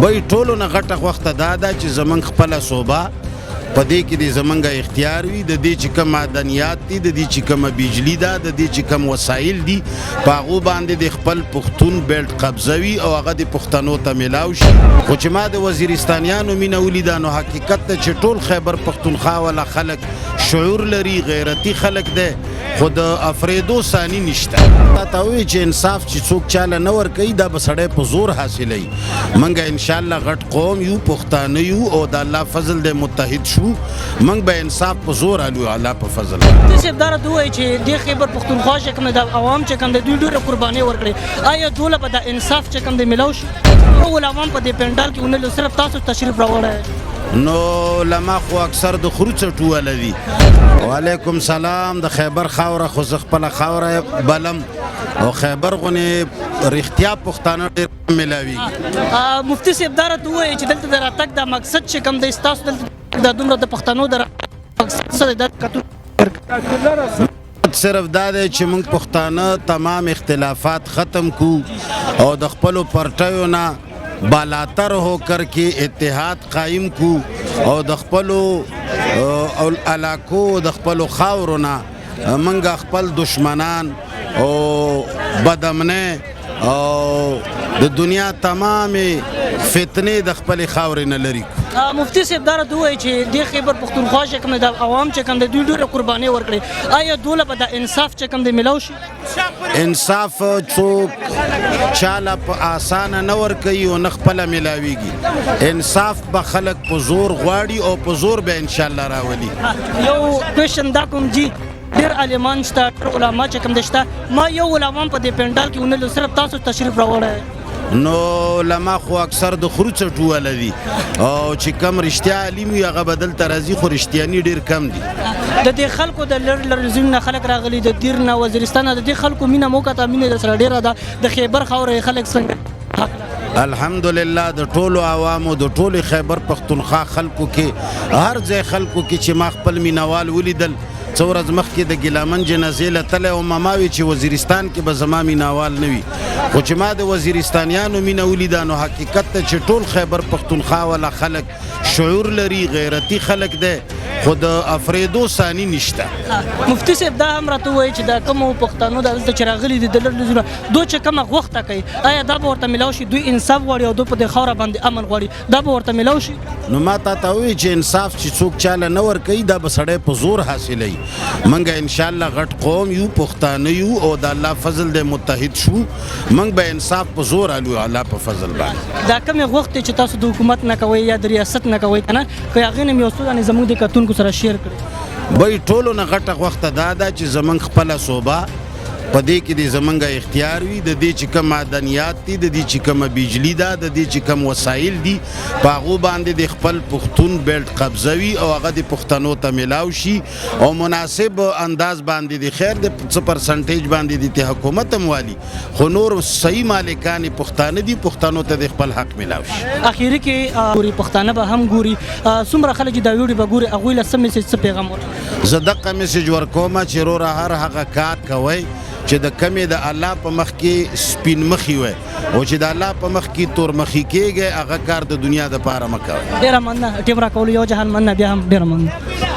وای ټولو نه غټه خوښته دا ده چې زمونږ خپله صوبه په دې کې د زمونږ اختیار وي د دې چې کوم معدنیات دي د دې چې کومه بجلی ده د دې چې کوم وسایل دي په هغو باندې د خپل پښتون بیلټ قبضه وي او هغه د پښتنو ته میلاو شي خو چې ما د وزیرستانیانو مینه ولیده نو حقیقت ده چې ټول خیبر پښتونخوا والا خلک شعور لري غیرتي خلک دی خو د افریدو ثاني نشته تا وایي چې انصاف چې څوک چاله نه ورکوي دا به سړی په زور حاصلوي موږ انشاءالله غټ قوم یو پښتانه یو او د الله فضل دی متحد شو موږ به انصاف په زور حلو الله په فضل صاحب دا راته ووایي چې دې خیبر پښتونخوا چې کوم د عوام چې کوم د دوی ډېره قربانۍ ورکړې آیا دوله به د انصاف چې کوم د میلاو شي ټول عوام په دې پنډال کې ونه صرف تاسو تشریف راوړی نو لما خو اکثر د خرو څټو والا دي وعلیکم سلام د خیبر خاوره خو زه خپله خاوره بلم او خیبر غونې رښتیا پښتانه ډېر میلاویږي مفتي صاحب دا راته ووایي چې دلته د راتګ دا مقصد چې کوم دی ستاسو دلته دا دومره د پښتنو د مقصد څه دی دا صرف دا دی چې موږ پښتانه تمام اختلافات ختم کو او د خپلو پرټیو نه بالاتر ہو کر کے اتحاد قائم کو او د خپلو علاقو د خپلو خاورو نه منګه خپل دشمنان او بدامنۍ او د دنیا تمام فتنې د خپلې خاورې نه لري مفتي صاحب دا راته ووایي چې دې خیبر پښتونخوا چې کوم د عوام چې کوم د دوی ډېره قربانۍ ورکړې آیا دوله به د انصاف چې کوم د میلاو شي انصاف څوک چاله په اسانه نه ورکوي او نه خپله میلاویږي انصاف به خلک په زور غواړي او په زور به انشاءالله راولي یو کوېشن دا کوم جي ډېر عالمان شته ډېر علما چې کوم دی شته ما یو علمان په دې پنډال کې ونه صرف تاسو تشریف راوړی نو لما خو اکثر د خرو څټو والا دي او چې کم رښتیا علیم وي هغه به دلته راځي خو رښتیاني ډېر کم دي د دې خلکو د لرې ځایونو نه خلک راغلي د دیر نه وزیرستان د دې خلکو مینه مو کته مینه در سره ډېره ده د خیبر خاورې خلک څنګه الحمدلله د ټولو عوامو د ټولو خیبر پښتونخوا خلکو کې هر ځای خلکو کې چې ما خپل مینوال ولیدل څو ورځ مخکې د ګیلامن جنازې له تلی او ما وی چې وزیرستان کې به زما مینوال نه وي خو چې ما د وزیرستانیانو مینه ولیده نو حقیقت ته چې ټول خیبر پښتونخوا والا خلک شعور لري غیرتي خلک دی خو د افریدو ثاني نشته مفتي صاحب دا هم راته ووایي چې دا کومو پښتانو دلته چې راغلي دي د لرې ځایونو دوی چې کومه غوښته کوي آیا دا به ورته میلاو شي دوی انصاف غواړي او دوی په دې خاوره باندې امن غواړي دا به ورته میلاو شي نو ما تا ته وایي چې انصاف چې څوک چاله نه ورکوي دا به سړی په زور حاصلوي موږ انشاءالله غټ قوم یو پښتانه یو او د الله فضل دی متحد شو موږ به انصاف په زور حلو الله په فضل باندې دا کومې غوښتې چې تاسو د حکومت نه کوئ یا د ریاست نه کوئ که نه که هغې نه مې یو څو دانې زموږ د کتونکو سره شیر کړئ وای ټولو نه غټه خوښته دا ده چې زمونږ خپله صوبه په دې کې د زمونږ اختیار وي د دې چې کوم معدنیات دي د دې چې کومه بجلی ده د دې چې کوم وسایل دي په هغو باندې د خپل پښتون بیلټ قبضه وي او هغه د پښتنو ته میلاو شي او مناسب انداز باندې د خیر د څه پرسنټیج باندې د حکومت هم والي خو نور صحیح مالکان پښتانه دي پښتنو ته د خپل حق میلاو شي اخیری کې ګوري پښتانه به هم ګوري څومره خلک دا ویډیو به ګوري هغوی له څه میسج څه پیغام ورکوي زه دقه میسج ورکوم چې وروره هر هغه کار کوئ چې د کمې د الله په مخ کې سپین مخي وي او چې د الله په مخ کې تور مخي کېږي هغه کار د دنیا د پاره مه کوئ ډېره مننه ټیم راکولو یو جهان مننه بیا هم ډېره مننه